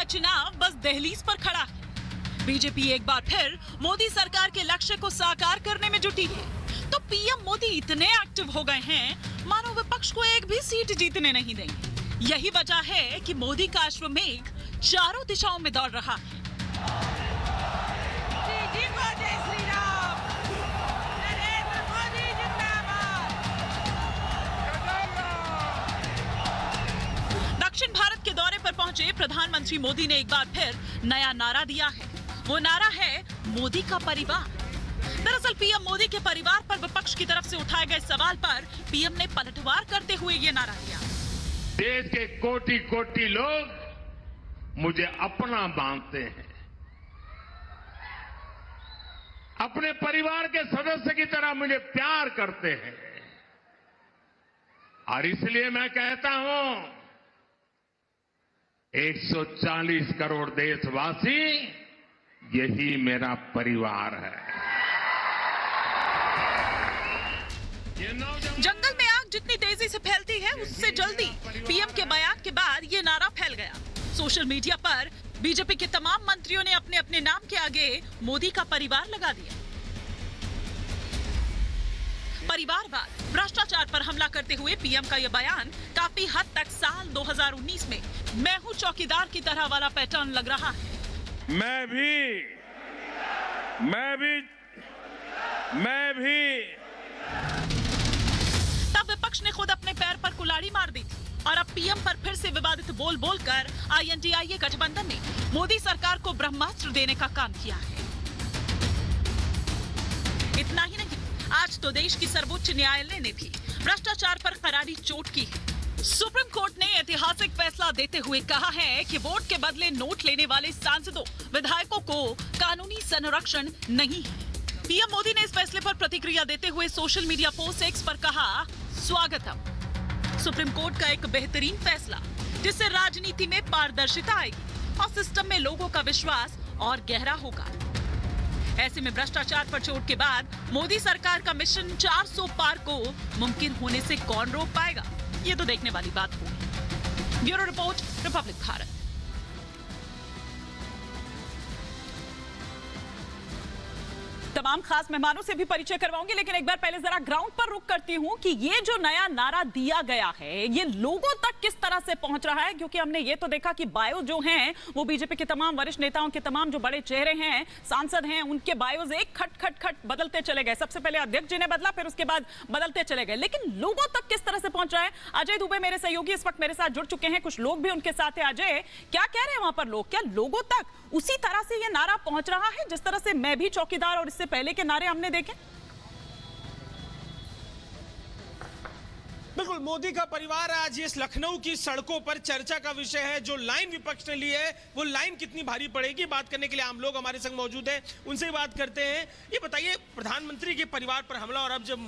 चुनाव बस दहलीज पर खड़ा है। बीजेपी एक बार फिर मोदी सरकार के लक्ष्य को साकार करने में जुटी है। तो पीएम मोदी इतने एक्टिव हो गए हैं मानो विपक्ष को एक भी सीट जीतने नहीं देंगे। यही वजह है कि मोदी का अश्वमेघ चारों दिशाओं में दौड़ रहा है। दक्षिण भारत के दौरे पर पहुंचे प्रधानमंत्री मोदी ने एक बार फिर नया नारा दिया है। वो नारा है मोदी का परिवार। दरअसल पीएम मोदी के परिवार पर विपक्ष की तरफ से उठाए गए सवाल पर पीएम ने पलटवार करते हुए ये नारा दिया। देश के कोटि कोटि लोग मुझे अपना मानते हैं, अपने परिवार के सदस्य की तरह मुझे प्यार करते हैं और इसलिए मैं कहता हूं 140 करोड़ देशवासी यही मेरा परिवार है। जंगल में आग जितनी तेजी से फैलती है उससे जल्दी पीएम के बयान के बाद ये नारा फैल गया। सोशल मीडिया पर बीजेपी के तमाम मंत्रियों ने अपने अपने नाम के आगे मोदी का परिवार लगा दिया। परिवारवाद, भ्रष्टाचार पर हमला करते हुए पीएम का यह बयान काफी हद तक साल 2019 में मैं हूं चौकीदार की तरह वाला पैटर्न लग रहा है। मैं भी तब विपक्ष ने खुद अपने पैर पर कुल्हाड़ी मार दी थी और अब पीएम पर फिर से विवादित बोल बोलकर INDIA गठबंधन ने मोदी सरकार को ब्रह्मास्त्र देने का काम किया है। इतना ही नहीं, आज तो देश की सर्वोच्च न्यायालय ने भी भ्रष्टाचार पर करारी चोट की है। सुप्रीम कोर्ट ने ऐतिहासिक फैसला देते हुए कहा है कि वोट के बदले नोट लेने वाले सांसदों, विधायकों को कानूनी संरक्षण नहीं है। पीएम मोदी ने इस फैसले पर प्रतिक्रिया देते हुए सोशल मीडिया पोस्ट X पर कहा, स्वागतम। सुप्रीम कोर्ट का एक बेहतरीन फैसला जिससे राजनीति में पारदर्शिता आएगी और सिस्टम में लोगों का विश्वास और गहरा होगा। ऐसे में भ्रष्टाचार पर चोट के बाद मोदी सरकार का मिशन 400 पार को मुमकिन होने से कौन रोक पाएगा, ये तो देखने वाली बात होगी। Bureau report, Republic Bharat. तमाम खास मेहमानों से भी परिचय करवाऊंगी, लेकिन एक बार पहले जरा ग्राउंड पर रुक करती हूं कि ये जो नया नारा दिया गया है ये लोगों तक किस तरह से पहुंच रहा है। क्योंकि हमने ये तो देखा कि बायो जो हैं वो बीजेपी के तमाम वरिष्ठ नेताओं के तमाम जो बड़े चेहरे हैं, सांसद हैं, उनके बायोज एक खट खट खट बदलते चले गए। सबसे पहले अध्यक्ष जी ने बदला, फिर उसके बाद बदलते चले गए, लेकिन लोगों तक किस तरह से पहुंच रहा है। अजय दुबे मेरे सहयोगी इस वक्त मेरे साथ जुड़ चुके हैं, कुछ लोग भी उनके साथ है। अजय, क्या कह रहे हैं वहां पर लोग? क्या लोगों तक उसी तरह से ये नारा पहुंच रहा है जिस तरह से मैं भी चौकीदार और इससे पहले के नारे हमने देखे? बिल्कुल, मोदी का परिवार आज इस लखनऊ की सड़कों पर चर्चा का विषय है। जो लाइन विपक्ष ने ली है वो लाइन कितनी भारी पड़ेगी, बात करने के लिए आम लोग हमारे संग मौजूद हैं, उनसे ही बात करते हैं। ये बताइए, प्रधानमंत्री के परिवार पर हमला और अब जब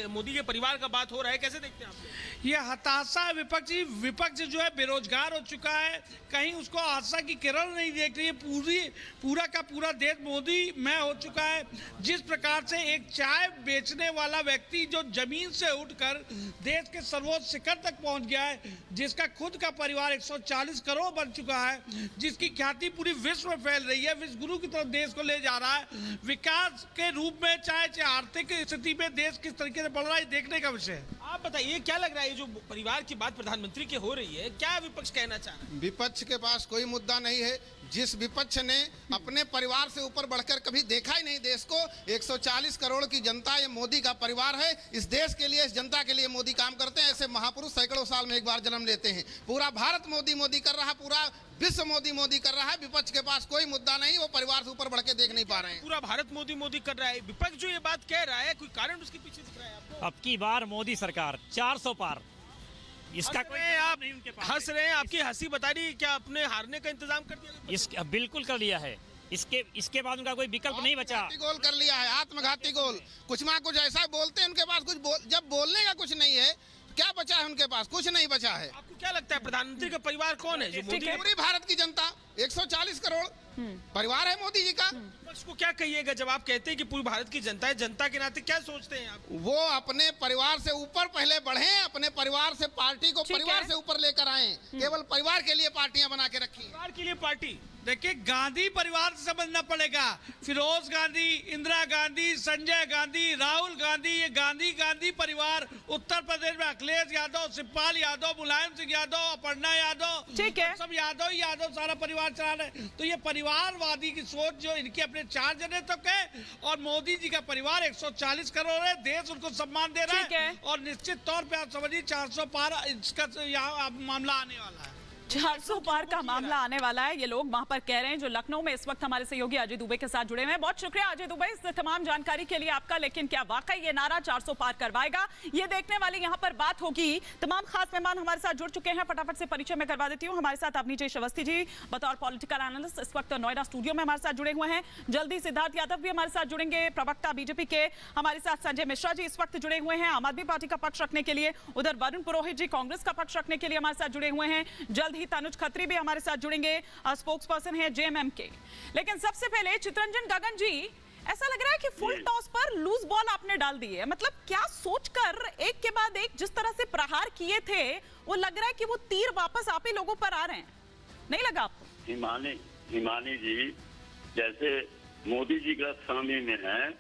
मोदी के परिवार का बात हो रहा है, कैसे देखते हैं आप? ये हताशा है विपक्ष जो है बेरोजगार हो चुका है, कहीं उसको आशा की किरण नहीं देख रही है। पूरा का पूरा देश मोदी में हो चुका है। जिस प्रकार से एक चाय बेचने वाला व्यक्ति जो जमीन से उठकर देश के सर्वोच्च शिखर तक पहुंच गया है, जिसका खुद का परिवार 140 करोड़ बन चुका है, जिसकी ख्याति पूरी विश्व में फैल रही है, विश्व गुरु की तरफ देश को ले जा रहा है, विकास के रूप में चाहे आर्थिक स्थिति में देश किस तरीके से बढ़ रहा है, देखने का विषय है। आप बताइए, क्या लग रहा है जो परिवार की बात प्रधानमंत्री की हो रही है, क्या विपक्ष कहना चाह रहा है? विपक्ष के पास कोई मुद्दा नहीं है। जिस विपक्ष ने अपने परिवार से ऊपर बढ़कर कभी देखा ही नहीं देश को, 140 करोड़ की जनता ये मोदी का परिवार है। इस देश के लिए, इस जनता के लिए मोदी काम करते हैं। ऐसे महापुरुष सैकड़ों साल में एक बार जन्म लेते हैं। पूरा भारत मोदी मोदी कर रहा है, पूरा विश्व मोदी मोदी कर रहा है। विपक्ष के पास कोई मुद्दा नहीं, वो परिवार से ऊपर बढ़ के देख नहीं पा रहे हैं। पूरा भारत मोदी मोदी कर रहा है, विपक्ष जो ये बात कह रहा है, कोई कारण उसके पीछे दिख रहा है आपको? अब की बार मोदी सरकार 400 पार, इसका कोई आप नहीं उनके पास। हंस रहे हैं, आपकी हंसी बता रही है, क्या अपने हारने का इंतजाम कर दिया? बिल्कुल कर लिया है। इसके बाद उनका कोई विकल्प नहीं बचा। गोल कर लिया है, आत्मघाती गोल। कुछ ना कुछ ऐसा बोलते हैं, उनके पास जब बोलने का कुछ नहीं है, क्या बचा है उनके पास? कुछ नहीं बचा है। आपको क्या लगता है प्रधानमंत्री का परिवार कौन है? जो मोदी? पूरी भारत की जनता, 140 करोड़ परिवार है मोदी जी का। विपक्ष को क्या कहिएगा जब आप कहते हैं कि पूरी भारत की जनता है, जनता के नाते क्या सोचते हैं आप? वो अपने परिवार से ऊपर पहले बढ़े, अपने परिवार से पार्टी को ठीक परिवार है। से ऊपर लेकर आए। केवल परिवार के लिए पार्टियां बना के रखी। परिवार के लिए पार्टी, देखिए गांधी परिवार से समझना पड़ेगा। फिरोज गांधी, इंदिरा गांधी, संजय गांधी, राहुल गांधी, ये गांधी परिवार। उत्तर प्रदेश में अखिलेश यादव, शिवपाल यादव, मुलायम सिंह यादव, अपर्णा यादव, ठीक है। सब यादव ही यादव सारा परिवार चला रहे। तो ये परिवारवादी की सोच जो इनके अपने 4 जने तक है, और मोदी जी का परिवार 140 करोड़ है, देश उनको सम्मान दे रहा ठीक है। है। और निश्चित तौर पे आप समझिए 400 पार इसका यहाँ मामला आने वाला है। 400 पार का मामला आने वाला है, ये लोग वहां पर कह रहे हैं। जो लखनऊ में इस वक्त हमारे सहयोगी अजय दुबे के साथ जुड़े हुए हैं। बहुत शुक्रिया अजय दुबे इस तमाम जानकारी के लिए आपका। लेकिन क्या वाकई ये नारा 400 पार करवाएगा, ये देखने वाली यहाँ पर बात होगी। तमाम खास मेहमान हमारे साथ जुड़ चुके हैं, फटाफट से परिचय में करवा देती हूँ। हमारे साथ अवनी श्रीवास्तव जी बतौर पॉलिटिकल एनालिस्ट इस वक्त नोएडा स्टूडियो में हमारे साथ जुड़े हुए हैं। जल्दी सिद्धार्थ यादव भी हमारे साथ जुड़ेंगे, प्रवक्ता बीजेपी के। हमारे साथ संजय मिश्रा जी इस वक्त जुड़े हुए हैं आम आदमी पार्टी का पक्ष रखने के लिए। उधर वरुण पुरोहित जी कांग्रेस का पक्ष रखने के लिए हमारे साथ जुड़े हुए हैं। जल्द ही तनुज खत्री भी हमारे साथ जुड़ेंगे, स्पोक्स पर्सन है जेएमएम के। लेकिन सबसे पहले चितरंजन गगन जी, ऐसा लग रहा है कि फुल टॉस पर लूज बॉल आपने डाल दी है। मतलब क्या सोचकर एक के बाद एक जिस तरह से प्रहार किए थे, वो लग रहा है कि वो तीर वापस आप ही लोगों पर आ रहे हैं, नहीं लगा आपको? हिमानी जी, जैसे मोदी जी गलतफहमी में हैं,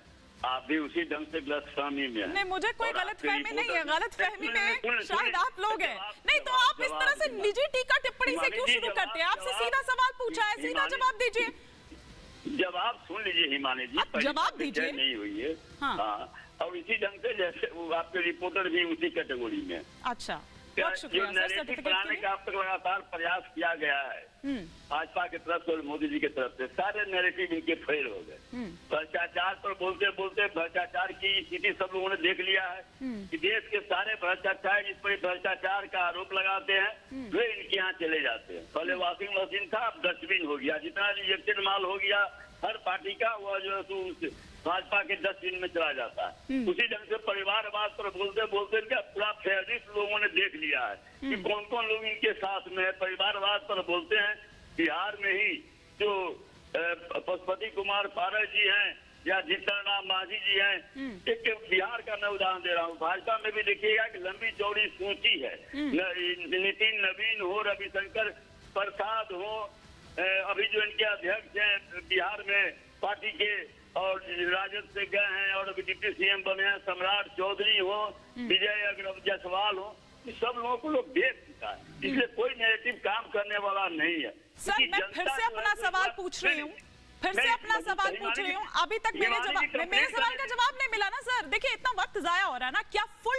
आप भी उसी ढंग से गलतफहमी में हैं। नहीं, मुझे कोई गलतफहमी नहीं है। गलतफहमी में शायद आप लोग हैं। नहीं तो आप इस तरह से निजी टीका टिप्पणी से क्यों शुरू करते हैं? आपसे सीधा सवाल पूछा है, सीधा जवाब दीजिए। जवाब सुन लीजिए हिमानी जी, आप जवाब दीजिए। नहीं हुई है। हाँ। और इसी ढंग से जैसे वो आपके रिपोर्टर भी उसी कैटेगरी में। अच्छा, बहुत शुक्रिया सर नैरेटिव सर्टिफिकेट बनाने के लिए। का अब तक लगातार प्रयास किया गया है भाजपा की तरफ से और मोदी जी की तरफ से, सारे नैरेटिव इनके फेल हो गए। भ्रष्टाचार पर बोलते बोलते भ्रष्टाचार की स्थिति सब लोगों ने देख लिया है कि देश के सारे भ्रष्टाचार जिस पर भ्रष्टाचार का आरोप लगाते हैं वे इनके यहाँ चले जाते हैं। पहले वॉशिंग मशीन था, अब डस्टबिन हो गया। जितना रिजेक्टेड माल हो गया हर पार्टी का, वह जो भाजपा के डस्टबिन में चला जाता है। उसी ढंग से परिवारवाद पर बोलते बोलते इनका पूरा फेवरिट लोगों ने देख लिया है कि कौन कौन लोग इनके साथ में है। परिवारवाद पर बोलते हैं, बिहार में ही जो पशुपति कुमार पारस जी हैं या जीतन राम मांझी जी हैं, एक बिहार का मैं उदाहरण दे रहा हूँ। भाजपा में भी देखिएगा कि लंबी चौड़ी सूची है। नितिन नवीन हो, रविशंकर प्रसाद हो, अभी जो इनके अध्यक्ष हैं बिहार में पार्टी के और राजद से गए हैं और अभी डिप्टी सीएम बने हैं, सम्राट चौधरी हो, विजय अग्रवाल जायसवाल हो, ये सब लोगों को लोग देख चुका है। इसलिए कोई नेगेटिव काम करने वाला नहीं है। सर मैं फिर से अपना सवाल पूछ रही हूँ, अभी तक मेरे सवाल का जवाब नहीं मिला ना सर। देखिए इतना वक्त जाया हो रहा है ना, क्या फुल